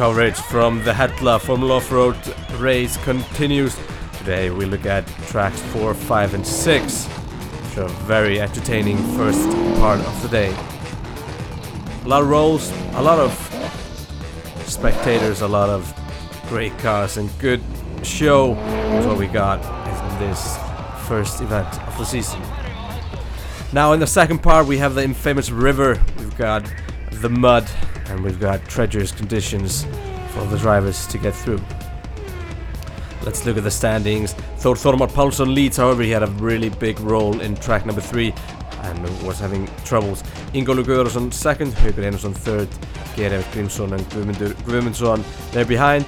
coverage from the Hella Formula Offroad race continues. Today we look at tracks 4, 5 and 6, which are a very entertaining first part of the day. A lot of rolls, a lot of spectators, a lot of great cars and good show is what we got in this first event of the season. Now in the second part we have the infamous river, we've got the mud, and we've got treacherous conditions for the drivers to get through. Let's look at the standings. Þormar Pálsson leads, however he had a really big role in track number 3 and was having troubles. Ingólfur Guðjónsson second, Haukur Einarsson third, Gerard Grímsson and Guðmundur Guðmundsson they're behind.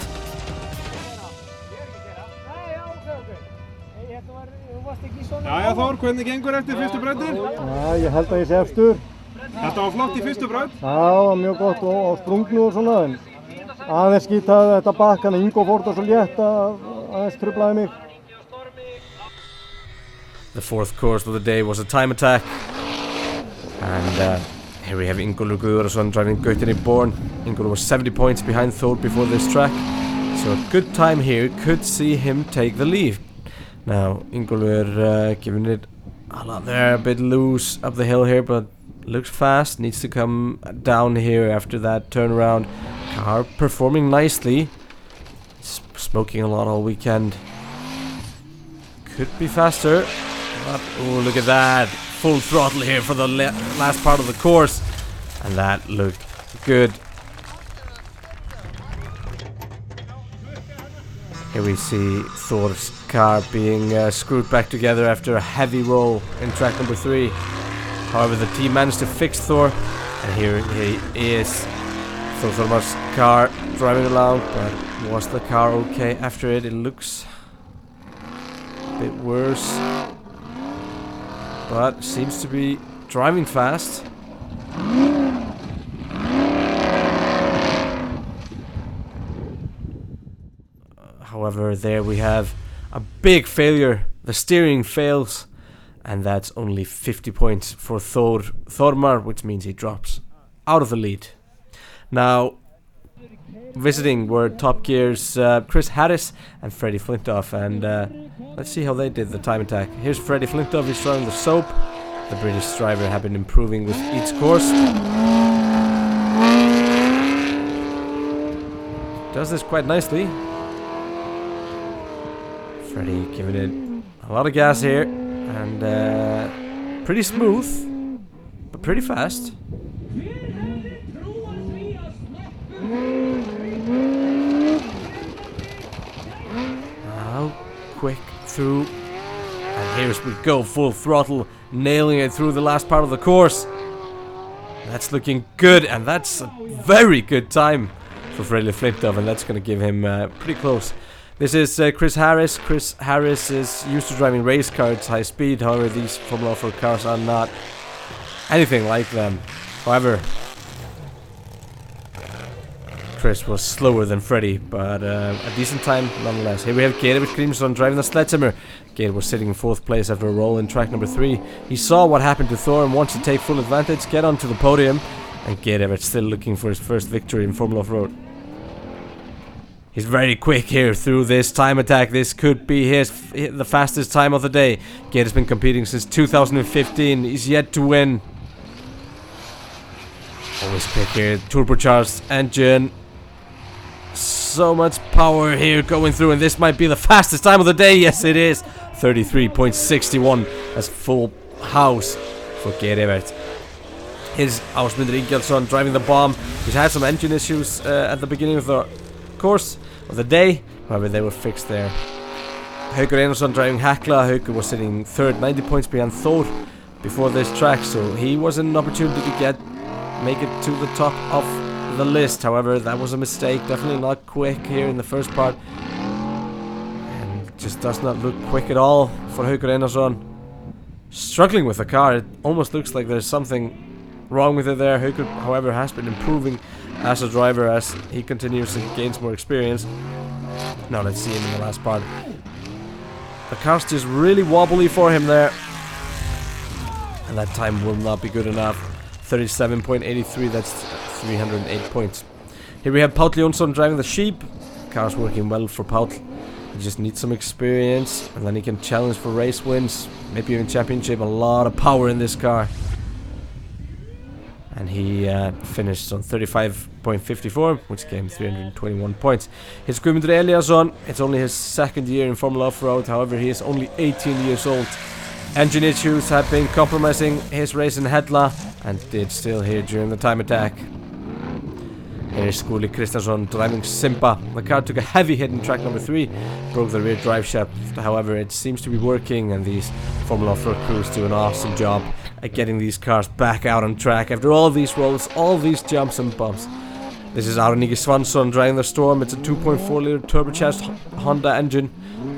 Jæja Þór, hvernig gengur eftir fyrstu brautir? Já, ég held að ég sé efstur. Þetta var flott í fyrstu braut? Já, mjög gott og sprungnu og svona, en aðeins skýtaði þetta bakkan, Ingo fór það svo létt að aðeins truflaði mig. The fourth course of the day was a time attack, and here we have Ingólfur Guðjónsson driving Gautinni Born. Ingólfur was 70 points behind Thor before this track, so a good time here, could see him take the lead. Now Ingólfur giving it a lot there, a bit loose up the hill here, but looks fast, needs to come down here after that turnaround. Car performing nicely, smoking a lot all weekend. Could be faster, but oh look at that, full throttle here for the last part of the course, and that looked good. Here we see Thor's car being screwed back together after a heavy roll in track number 3. However, the team managed to fix Thor, and here he is. Þormar's car driving around, but was the car okay after it? It looks a bit worse, but seems to be driving fast. However, there we have a big failure. The steering fails, and that's only 50 points for Þormar, which means he drops out of the lead. Now, visiting were Top Gear's Chris Harris and Freddie Flintoff, and let's see how they did the time attack. Here's Freddie Flintoff, he's throwing the soap. The British driver have been improving with each course. Does this quite nicely. Freddie giving it a lot of gas here, and pretty smooth, but pretty fast. Now, quick through, and here we go, full throttle, nailing it through the last part of the course. That's looking good, and that's a very good time for Freddie Flintoff, and that's going to give him pretty close. This is Chris Harris. Chris Harris is used to driving race cars high speed, however these Formula Offroad cars are not anything like them. However, Chris was slower than Freddie, but a decent time nonetheless. Here we have Gerard Grímsson driving the Sledgehammer. Gerard was sitting in 4th place after a roll in track number 3. He saw what happened to Thor and wants to take full advantage, get onto the podium, and Gerard still looking for his first victory in Formula Offroad. He's very quick here through this time attack. This could be the fastest time of the day. Gerard's been competing since 2015. He's yet to win. Always quick here. Turbocharged engine. So much power here going through, and this might be the fastest time of the day. Yes, it is. 33.61. That's full house for Gerard. Here's Ásmundur Ingjaldsson driving the bomb. He's had some engine issues at the beginning of the course of the day, however they were fixed there. Haukur Einarsson driving Hekla. Haukur was sitting 3rd, 90 points behind Thor before this track, so he was an opportunity to make it to the top of the list. However, that was a mistake, definitely not quick here in the first part, and just does not look quick at all for Haukur Einarsson. Struggling with the car, it almost looks like there's something wrong with it there. Haukur, however, has been improving as a driver as he continues to gain more experience. Now let's see him in the last part. The car's just really wobbly for him there, and that time will not be good enough. 37.83, that's 308 points. Here we have Páll Jónsson driving the Sheep. Car's working well for Páll. He just needs some experience, and then he can challenge for race wins, maybe even championship. A lot of power in this car. And he finished on 35.54, which gave him 321 points. Here's Guðmundur Eliasson. It's only his second year in Formula Offroad. However, he is only 18 years old. Engine issues have been compromising his race in Hella, and did still here during the time attack. Here's Skúli Kristjánsson driving Simba. The car took a heavy hit in track number 3, broke the rear drive shaft. However, it seems to be working, and these Formula Offroad crews do an awesome job at getting these cars back out on track after all these rolls, all these jumps and bumps. This is Árni Svansson driving the Storm. It's a 2.4 liter turbocharged Honda engine,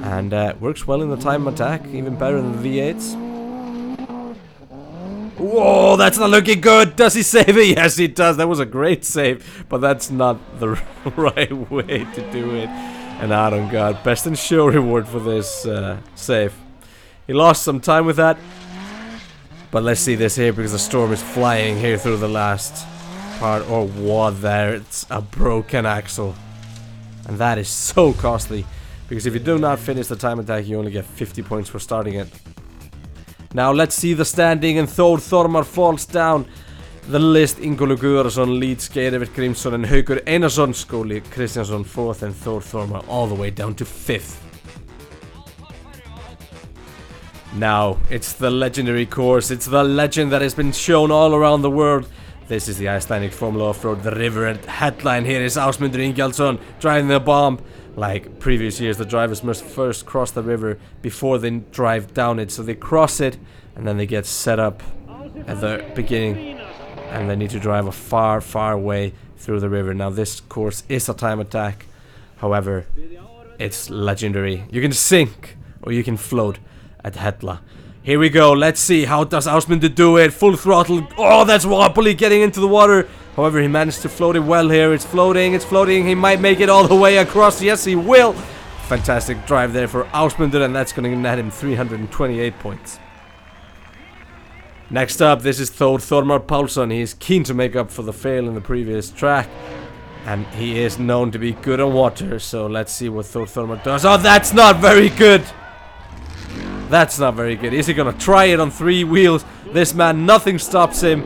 and works well in the time attack, even better than the V8s. Whoa, that's not looking good. Does he save it? Yes, he does. That was a great save, but that's not the right way to do it. And Aron got best in show reward for this save. He lost some time with that, but let's see this here, because the Storm is flying here through the last part. Oh, what there? It's a broken axle, and that is so costly, because if you do not finish the time attack, you only get 50 points for starting it. Now let's see the standing, and Þór Þormar falls down the list. Ingólfur Guðarsson leads, Geir Evert Grímsson and Haukur Einarsson. Skúli Kristjánsson 4th, and Þór Þormar all the way down to 5th. Now it's the legendary course. It's the legend that has been shown all around the world. This is the Icelandic Formula Offroad, the river at headline. Here is Ásmundur Ingjaldsson driving the bomb. Like previous years, the drivers must first cross the river before they drive down it. So they cross it, and then they get set up at the beginning, and they need to drive a far, far way through the river. Now this course is a time attack. However, it's legendary. You can sink or you can float at Hella. Here we go. Let's see, how does Ásmundur do it? Full throttle. Oh, that's wobbly, getting into the water. However, he managed to float it well here. It's floating, it's floating. He might make it all the way across. Yes, he will. Fantastic drive there for Ásmundur, and that's going to net him 328 points. Next up, this is Þór Þormar Pálsson. He is keen to make up for the fail in the previous track, and he is known to be good on water. So let's see what Þór Þormar does. Oh, that's not very good. That's not very good. Is he going to try it on 3 wheels? This man, nothing stops him.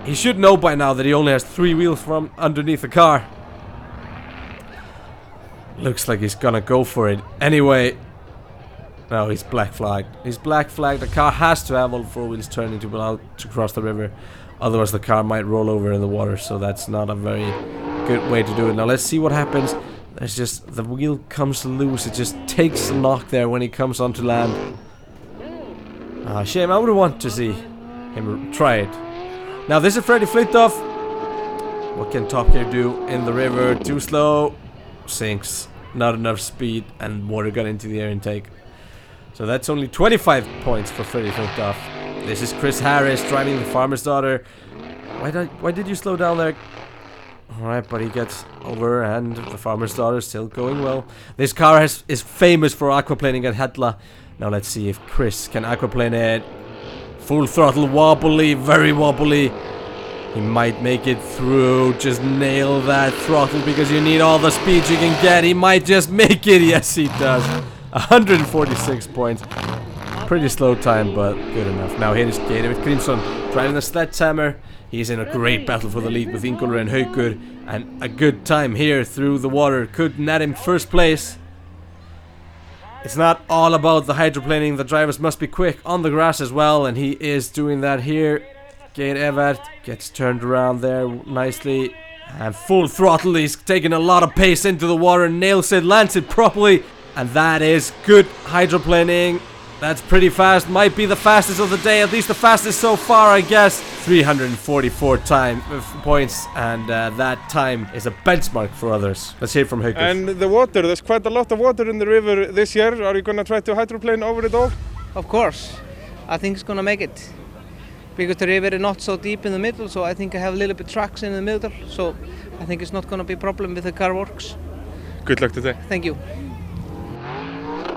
He should know by now that he only has 3 wheels from underneath the car. Looks like he's gonna go for it. Anyway. No, he's black flagged. He's black flagged. The car has to have all 4 wheels turning to be allowed to cross the river. Otherwise the car might roll over in the water. So that's not a very good way to do it. Now let's see what happens. There's just, the wheel comes loose. It just takes a knock there when he comes onto land. Shame. I would want to see him try it. Now this is Freddy Flintoff. What can Top Gear do in the river? Too slow. Sinks. Not enough speed, and water got into the air intake. So that's only 25 points for Freddy Flintoff. This is Chris Harris driving the Farmer's Daughter. Why did you slow down there? Alright, but he gets over, and the Farmer's Daughter is still going well. This car is famous for aquaplaning at Hella. Now let's see if Chris can aquaplane it. Full throttle, wobbly, very wobbly. He might make it through. Just nail that throttle, because you need all the speed you can get. He might just make it. Yes, he does. 146 points. Pretty slow time, but good enough. Now here is Geir Evert Grímsson driving the Sledgehammer. He's in a great battle for the lead with Ingólfur and Haukur, and a good time here through the water could net him first place. It's not all about the hydroplaning. The drivers must be quick on the grass as well, and he is doing that here. Geir Evert gets turned around there nicely, and full throttle. He's taking a lot of pace into the water, nails it, lands it properly, and that is good hydroplaning. That's pretty fast. Might be the fastest of the day, at least the fastest so far, I guess. 344 points, and that time is a benchmark for others. Let's hear from Haukur. And the water, there's quite a lot of water in the river this year. Are you going to try to hydroplane over it all? Of course. I think it's going to make it. Because the river is not so deep in the middle, so I think I have a little bit tracks in the middle. So I think it's not going to be a problem with the car works. Good luck today. Thank you.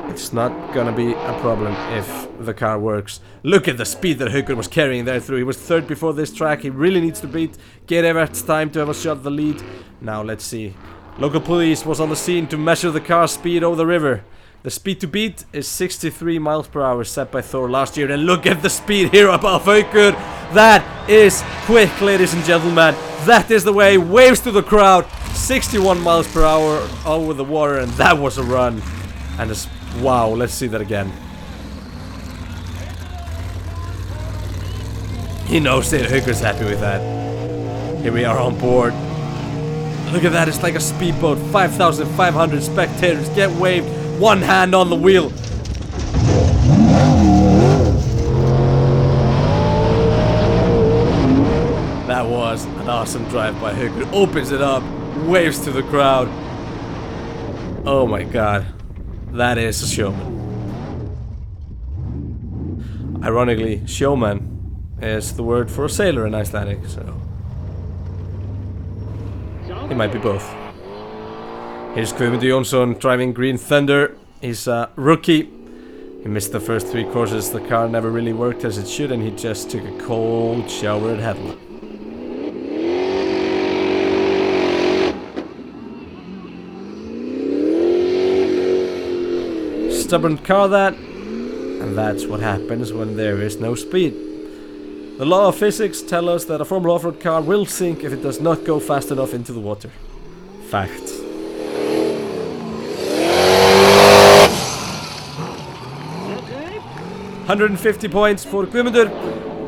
it's not gonna be a problem if the car works. Look at the speed that Haukur was carrying there through. He was third before this track. He really needs to beat Geir Evert's time to have a shot at the lead. Now let's see. Local police was on the scene to measure the car's speed over the river. The speed to beat is 63 miles per hour set by Thor last year. And look at the speed here above Haukur. That is quick, ladies and gentlemen. That is the way. Waves to the crowd. 61 miles per hour over the water, and that was a run. And it's, wow, let's see that again. He knows that Haukur's happy with that. Here we are on board. Look at that, it's like a speedboat. 5,500 spectators get waved. One hand on the wheel. That was an awesome drive by Haukur. Opens it up, waves to the crowd. Oh my god. That is a showman. Ironically, showman is the word for a sailor in Icelandic, so he might be both. Here's Guðmundur Jónsson driving Green Thunder. He's a rookie. He missed the first 3 courses. The car never really worked as it should, and he just took a cold shower at Hella. Stubborn car that, and that's what happens when there is no speed. The law of physics tell us that a Formula Offroad car will sink if it does not go fast enough into the water. Fact. $150 points for Guðmundur.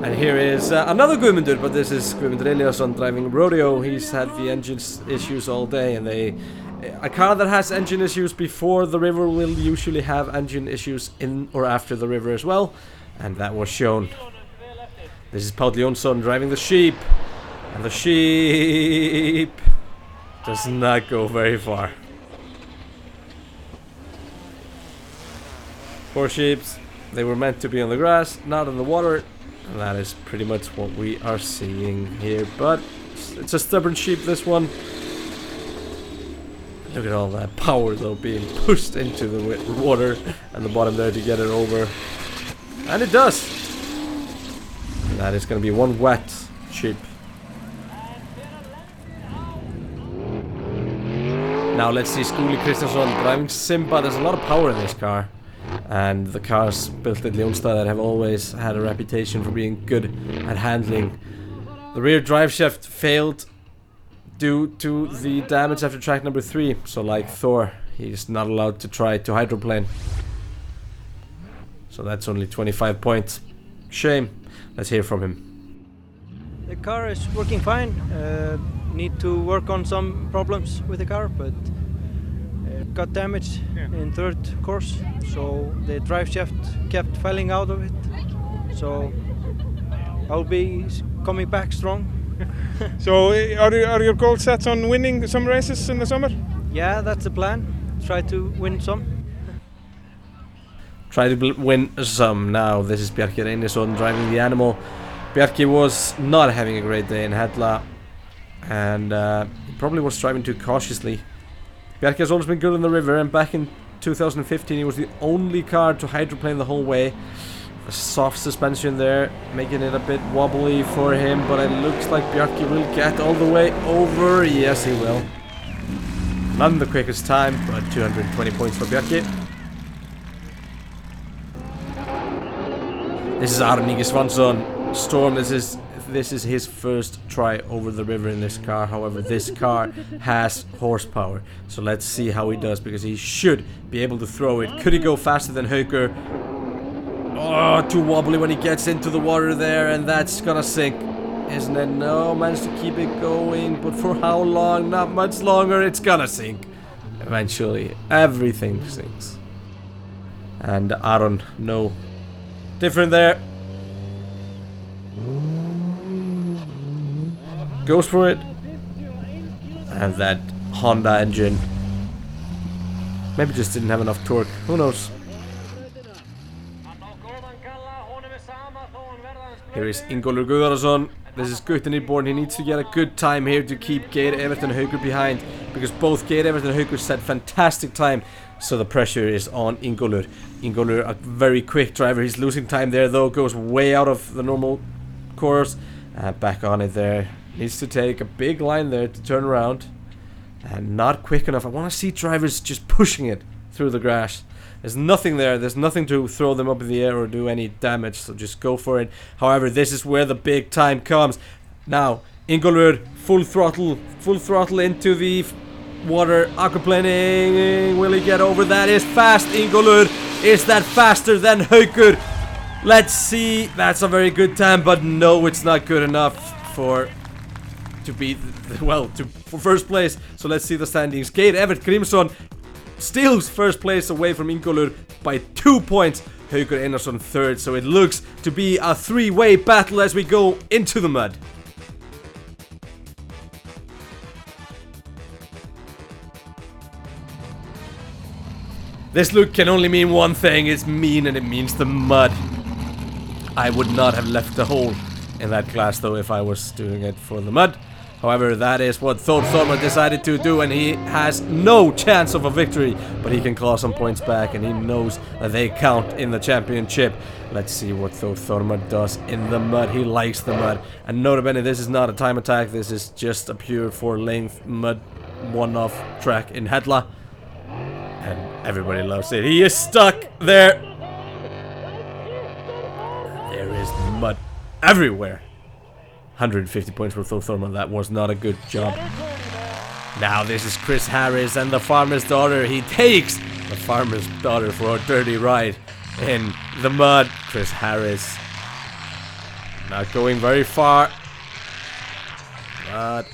And here is another Guðmundur, but this is Guðmundur Eliasson driving Rodeo. He's had the engine issues all day, and a car that has engine issues before the river will usually have engine issues in or after the river as well, and that was shown. This is Páll Jónsson driving the sheep, and the sheep does not go very far. Poor sheeps, they were meant to be on the grass, not on the water, and that is pretty much what we are seeing here, but it's a stubborn sheep, this one. Look at all that power though being pushed into the water and the bottom there to get it over. And it does! And that is going to be one wet sheep. Now let's see Skúli Kristjánsson driving Simba. There's a lot of power in this car. And the cars built at Ljónstad have always had a reputation for being good at handling. The rear drive shaft failed due to the damage after track number 3, so like Thor, he's not allowed to try to hydroplane. So that's only 25 points. Shame. Let's hear from him. The car is working fine. Need to work on some problems with the car, but got damaged in 3rd course, so the drive shaft kept falling out of it. So I'll be coming back strong. So are your goals set on winning some races in the summer? Yeah, that's the plan. Try to win some. Try to win some. Now this is Bjarki Reynisson driving the Animal. Bjarki was not having a great day in Hella, and he probably was driving too cautiously. Bjarki has always been good on the river, and back in 2015 he was the only car to hydroplane the whole way. The soft suspension there, making it a bit wobbly for him, but it looks like Bjarki will get all the way over. Yes, he will. Not in the quickest time, but 220 points for Bjarki. This is Aron Ingi Svansson. Storm, this is his first try over the river in this car. However, this car has horsepower. So let's see how he does, because he should be able to throw it. Could he go faster than Haukur? Oh, too wobbly when he gets into the water there, and that's gonna sink, isn't it? No, managed to keep it going, but for how long? Not much longer. It's gonna sink. Eventually, everything sinks. And Aron, no different there. Goes for it. And that Honda engine maybe just didn't have enough torque. Who knows? Here is Ingólfur Guðarason This is Guttenborn. He needs to get a good time here to keep Geir Evert and Haukur behind, because both Geir Evert and Haukur set fantastic time. So the pressure is on Ingólfur. Ingólfur, a very quick driver. He's losing time there though. Goes way out of the normal course. Back on it there. Needs to take a big line there to turn around. And not quick enough. I want to see drivers just pushing it through the grass. There's nothing there. There's nothing to throw them up in the air or do any damage. So just go for it. However, this is where the big time comes. Now, Ingólfur, full throttle into the water. Aquaplaning. Will he get over? That is fast. Ingólfur. Is that faster than Haukur? Let's see. That's a very good time, but no, it's not good enough for first place. So let's see the standings. Geir Evert Grimsson steals first place away from Ingólfur by 2 points. Haukur Einarsson third. So it looks to be a three-way battle as we go into the mud. This look can only mean one thing. It's mean, and it means the mud. I would not have left the hole in that class though if I was doing it for the mud. However, that is what Thor Thormar decided to do, and he has no chance of a victory, but he can claw some points back, and he knows that they count in the championship. Let's see what Thor Thormar does in the mud. He likes the mud, and notably, this is not a time attack. This is just a pure 4-length mud one-off track in Hella, and everybody loves it. He is stuck there. There is mud everywhere. 150 points for Thor Thormar. That was not a good job. Now this is Chris Harris and the farmer's daughter. He takes the farmer's daughter for a dirty ride in the mud. Chris Harris not going very far, but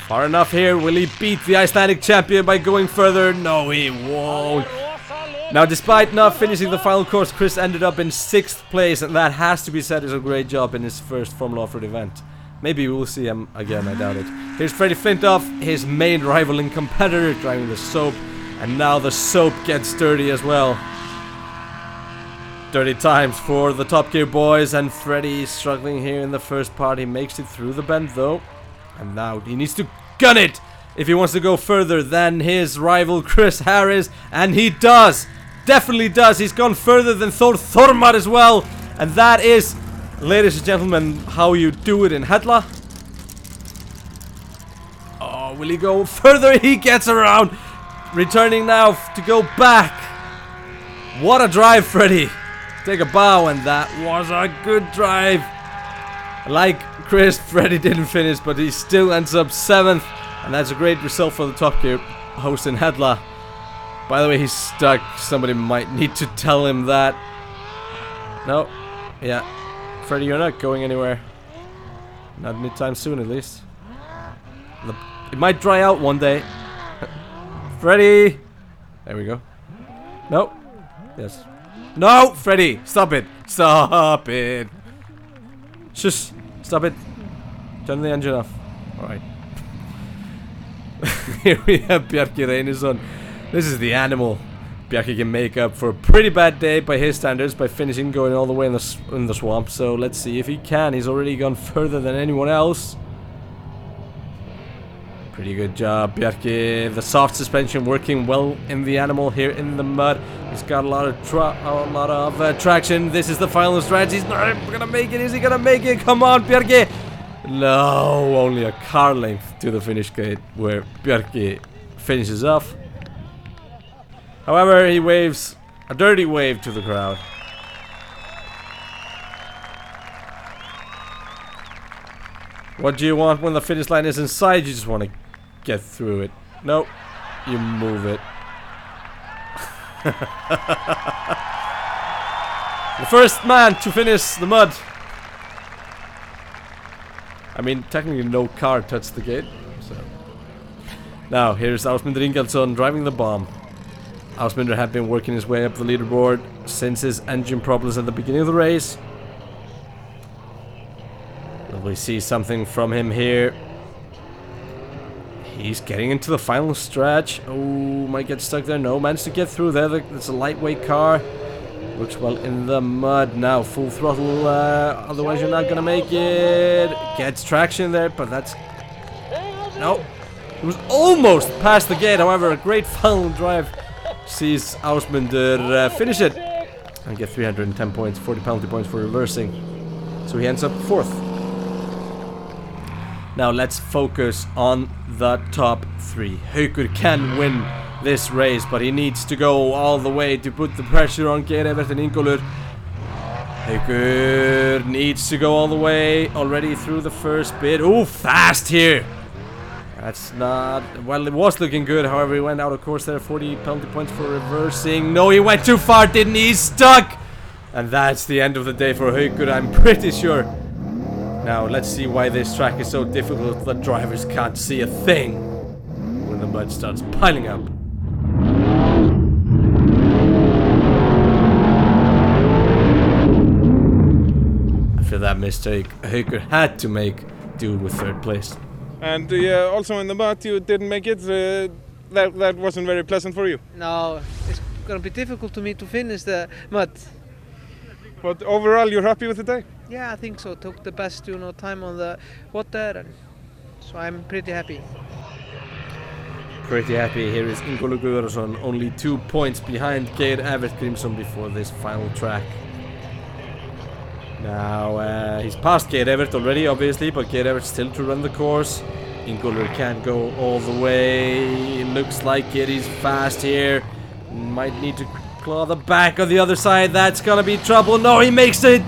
far enough here. Will he beat the Icelandic champion by going further? No, he won't. Now, despite not finishing the final course, Chris ended up in 6th place, and that has to be said is a great job in his first Formula Offroad event. Maybe we'll see him again, I doubt it. Here's Freddie Flintoff, his main rival and competitor, driving the Soap, and now the Soap gets dirty as well. Dirty times for the Top Gear boys, and Freddie struggling here in the first part. He makes it through the bend though, and now he needs to gun it if he wants to go further than his rival Chris Harris, and he does. Definitely does. He's gone further than Thor Thormar as well. And that is, ladies and gentlemen, how you do it in Hella. Oh, will he go further? He gets around. Returning now to go back. What a drive, Freddie. Take a bow, and that was a good drive. Like Chris, Freddie didn't finish, but he still ends up 7th. And that's a great result for the Top Gear host in Hella. By the way, he's stuck. Somebody might need to tell him that. No. Yeah. Freddie, you're not going anywhere. Not anytime soon, at least. It might dry out one day. Freddie! There we go. No. Yes. No! Freddie! Stop it! Stop it! Just stop it. Turn the engine off. Alright. Here we have Bjarki Reynisson. This is the animal. Bjarki can make up for a pretty bad day by his standards by finishing going all the way in the swamp. So let's see if he can. He's already gone further than anyone else. Pretty good job, Bjarki. The soft suspension working well in the animal here in the mud. He's got a lot of traction. This is the final stretch. He's not gonna make it. Is he gonna make it? Come on, Bjarki. No, only a car length to the finish gate where Bjarki finishes off. However, he waves a dirty wave to the crowd. What do you want when the finish line is in sight? You just want to get through it. Nope, you move it. The first man to finish the mud. I mean, technically no car touched the gate. So. Now, here's Ásmundur Ingaldsson driving the bomb. Ásmundur had been working his way up the leaderboard since his engine problems at the beginning of the race. Will we see something from him here? He's getting into the final stretch. Oh, might get stuck there. No, managed to get through there. It's a lightweight car. Works well in the mud now. Full throttle, otherwise you're not gonna make it. Gets traction there, but that's... No. It was almost past the gate, however, a great final drive sees Ásmundur finish it and get 310 points, 40 penalty points for reversing. So he ends up 4th. Now let's focus on the top 3. Haukur can win this race, but he needs to go all the way to put the pressure on Geir Evert and Ingólfur. Haukur needs to go all the way, already through the first bit. Ooh, fast here! That's not... Well, it was looking good, however, he went out of course there. 40 penalty points for reversing. No, he went too far, didn't he? He's stuck! And that's the end of the day for Haukur, I'm pretty sure. Now, let's see why this track is so difficult that drivers can't see a thing when the mud starts piling up. After that mistake, Haukur had to make do with 3rd place. And also in the mud you didn't make it. That wasn't very pleasant for you. No, it's gonna be difficult to me to finish the mud. But overall you're happy with the day? Yeah, I think so. Took the best, time on the water, and so I'm pretty happy. Pretty happy. Here is Ingólfur Guðarsson, only 2 points behind Geir Evert Grímsson before this final track. Now, he's passed Geir Evert already, obviously, but Geir Evert still to run the course. Ingólfur can't go all the way. It looks like it. He's fast here. Might need to claw the back on the other side. That's gonna be trouble. No, he makes it!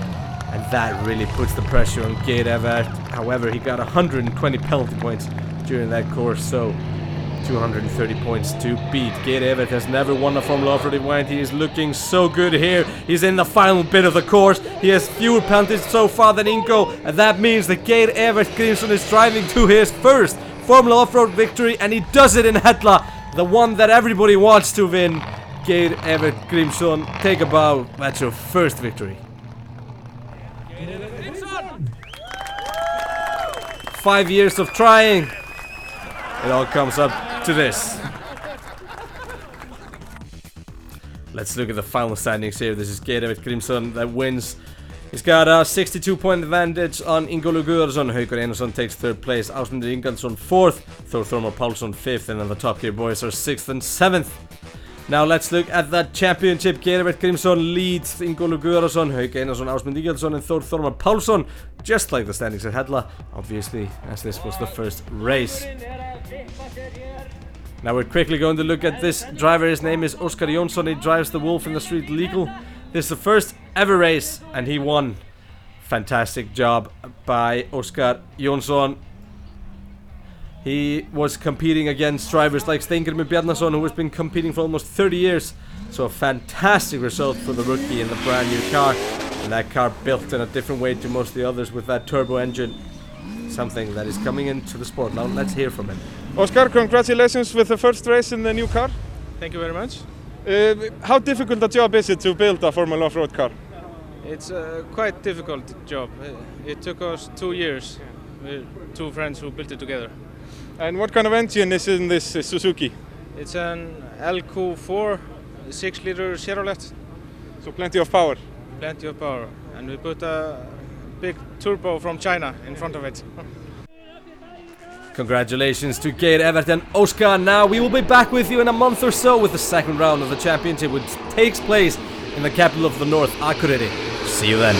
And that really puts the pressure on Geir Evert. However, he got 120 penalty points during that course, so 230 points to beat. Geir Evert has never won a Formula Offroad event. He is looking so good here. He's in the final bit of the course. He has fewer penalties so far than Ingo, and that means that Geir Evert Grímsson is driving to his first Formula Offroad victory, and he does it in Hella, the one that everybody wants to win. Geir Evert Grímsson, take a bow. That's your first victory. 5 years of trying. It all comes up to this. Let's look at the final standings here. This is Geir Evert Grímsson that wins. He's got a 62-point advantage on Ingólfur Guðarsson. Haukur Einarsson takes 3rd place. Ásmundur Ingaldsson 4th. Þórður Pálsson 5th. And then the top gear boys are 6th and 7th. Now let's look at that championship. Geir Evert Grímsson leads Ingólfur Guðarsson, Haukur Einarsson, Ásmundur Ingaldsson, and Þórður Pálsson, just like the standings at Hella, obviously, as this was the first race. Now we're quickly going to look at this driver. His name is Óskar Jónsson. He drives the Wolf in the Street Legal. This is the first ever race, and he won. Fantastic job by Óskar Jónsson. He was competing against drivers like Steingrímur Bjarnason, who has been competing for almost 30 years. So a fantastic result for the rookie in the brand new car. And that car built in a different way to most of the others with that turbo engine. Something that is coming into the sport. Now let's hear from him. Óskar, congratulations with the first race in the new car. Thank you very much. How difficult a job is it to build a Formula Offroad car? It's a quite difficult job. It took us 2 years. We're 2 friends who built it together. And what kind of engine is in this Suzuki? It's an LQ4 6-liter Chevrolet. So plenty of power. Plenty of power. And we put a big turbo from China in front of it. Congratulations to Geir Evert and Óskar. Now we will be back with you in a month or so with the second round of the championship, which takes place in the capital of the North, Akureyri. See you then.